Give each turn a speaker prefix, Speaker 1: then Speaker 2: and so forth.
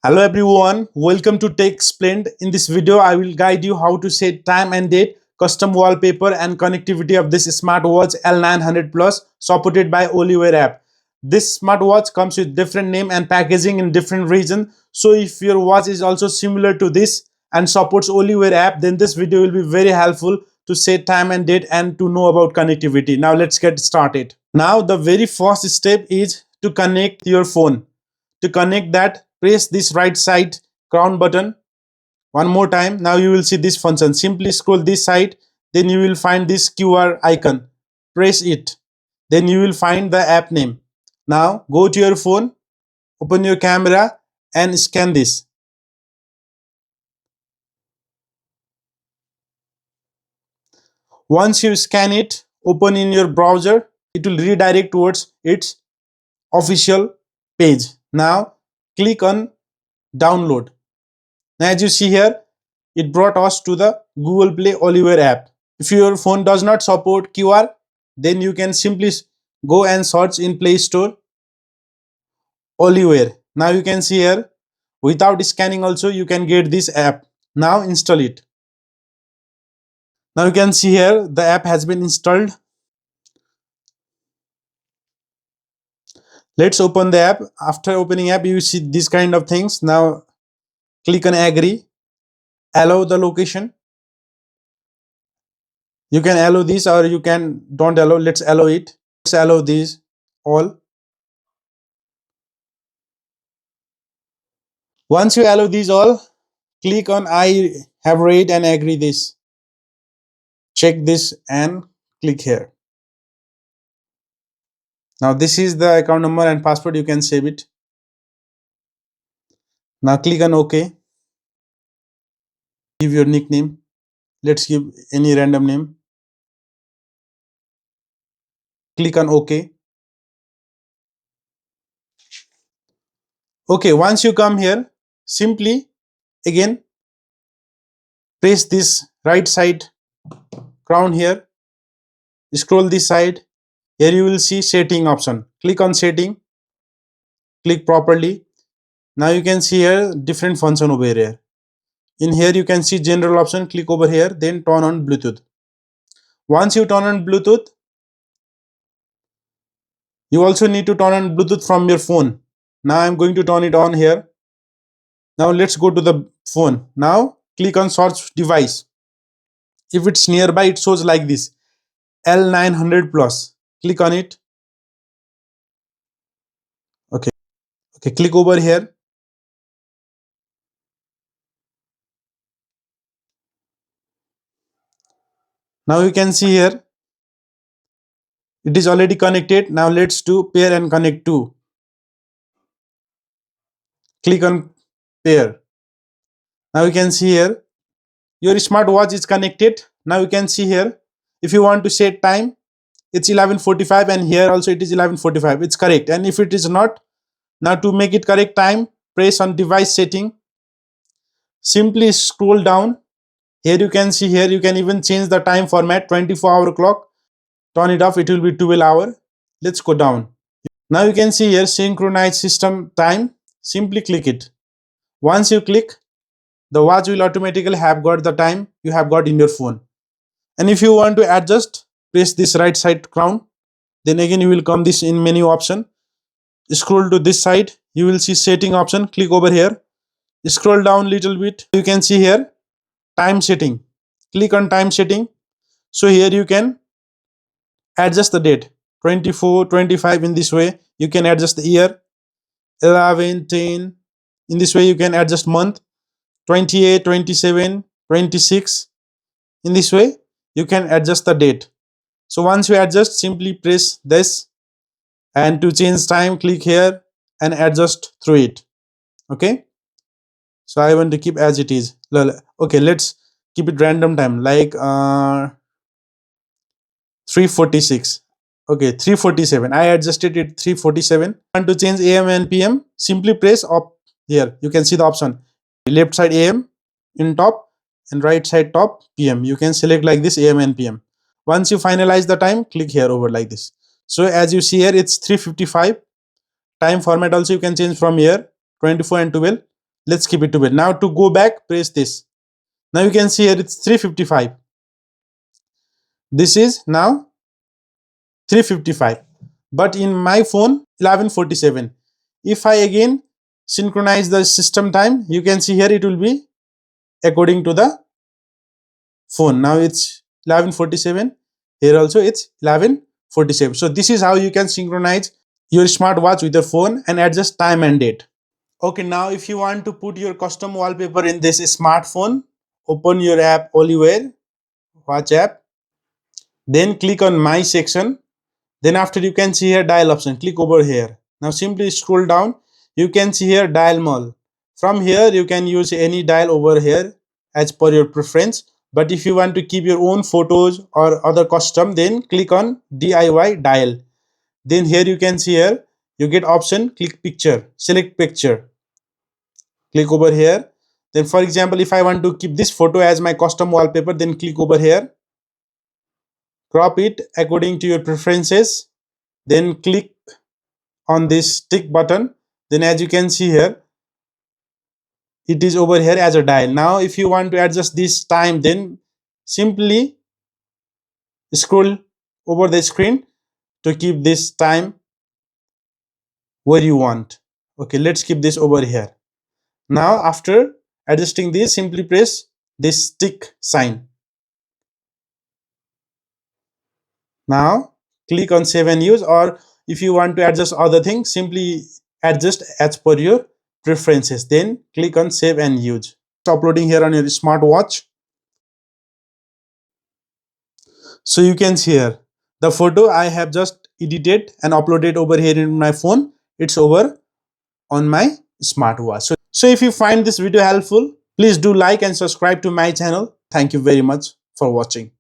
Speaker 1: Hello everyone, welcome to Tech Explained. In this video, I will guide you how to set time and date, custom wallpaper and connectivity of this smartwatch L900 Plus supported by Olywear app. This smartwatch comes with different name and packaging in different region. So if your watch is also similar to this and supports Olywear app, then this video will be very helpful to set time and date and to know about connectivity. Now let's get started. Now the very first step is to connect your phone. To connect that, press this right side crown button one more time. Now you will see this function. Simply scroll this side, then you will find this QR icon. Press it, then you will find the app name. Now go to your phone, open your camera and scan this. Once you scan it, open in your browser, it will redirect towards its official page. Now click on download. Now as you see here, it brought us to the Google Play Olywear app. If your phone does not support QR, then you can simply go and search in Play Store Olywear. Now you can see here, without scanning also you can get this app. Now install it. Now you can see here the app has been installed. Let's open the app. After opening app, you see these kind of things. Now click on agree, allow the location. You can allow this or you can don't allow. Let's allow it. Let's allow these all. Once you allow these all, click on I have read and agree this. Check this and click here. Now this is the account number and password. You can save it. Now click on OK. Give your nickname. Let's give any random name. Click on OK. Okay, once you come here, simply again press this right side crown here. Scroll this side. Here you will see setting option. Click on setting. Click properly. Now you can see here different function over here. In here you can see general option. Click over here, then turn on Bluetooth. Once you turn on Bluetooth, you also need to turn on Bluetooth from your phone. Now I'm going to turn it on here. Now let's go to the phone. Now click on search device. If it's nearby, it shows like this, L900 Plus. Click on it. Okay. Okay, click over here. Now you can see here, it is already connected. Now let's do pair and connect to. Click on pair. Now you can see here, your smartwatch is connected. Now you can see here, if you want to set time, it's 11:45 and here also it is 11:45. It's correct. And if it is not, now to make it correct time, press on device setting. Simply scroll down. Here you can see here, you can even change the time format, 24-hour clock. Turn it off, it will be 12 hour. Let's go down. Now you can see here synchronize system time. Simply click it. Once you click, the watch will automatically have got the time you have got in your phone. And if you want to adjust, press this right side crown. Then again you will come this in menu option. Scroll to this side, you will see setting option. Click over here. Scroll down little bit. You can see here time setting. Click on time setting. So here you can adjust the date, 24, 25. In this way you can adjust the year, 11, 10. In this way you can adjust month, 28, 27, 26. In this way you can adjust the date. So once you adjust, simply press this, and to change time, click here and adjust through it. Okay, so I want to keep as it is. Okay, let's keep it random time, like 3:46. Okay, 3:47. I adjusted it 3:47. Want to change AM and PM? Simply press up here. You can see the option. Left side AM in top and right side top PM. You can select like this AM and PM. Once you finalize the time, click here over like this. So as you see here, it's 3:55. Time format also you can change from here, 24 and 12. Let's keep it to bed. Now to go back, press this. Now you can see here it's 3:55. This is now 3:55. But in my phone 11:47. If I again synchronize the system time, you can see here it will be according to the phone. Now it's 11:47. Here also it's 11:47. So this is how you can synchronize your smartwatch with your phone and adjust time and date. Okay, now if you want to put your custom wallpaper in this smartphone, open your app Olywear Watch app, then click on My section. Then after, you can see here dial option, click over here. Now simply scroll down, you can see here dial mall. From here you can use any dial over here as per your preference. But if you want to keep your own photos or other custom, then click on DIY dial. Then here you can see here you get option, click picture, select picture, click over here. Then for example, if I want to keep this photo as my custom wallpaper, then click over here, crop it according to your preferences, then click on this tick button. Then as you can see here, it is over here as a dial. Now if you want to adjust this time, then simply scroll over the screen to keep this time where you want. Okay, let's keep this over here. Now after adjusting this, simply press this tick sign. Now click on save and use, or if you want to adjust other things, simply adjust as per your preferences. Then click on save and use. It's uploading here on your smartwatch. So you can see here the photo I have just edited and uploaded over here in my phone. It's over on my smartwatch. So if you find this video helpful, please do like and subscribe to my channel. Thank you very much for watching.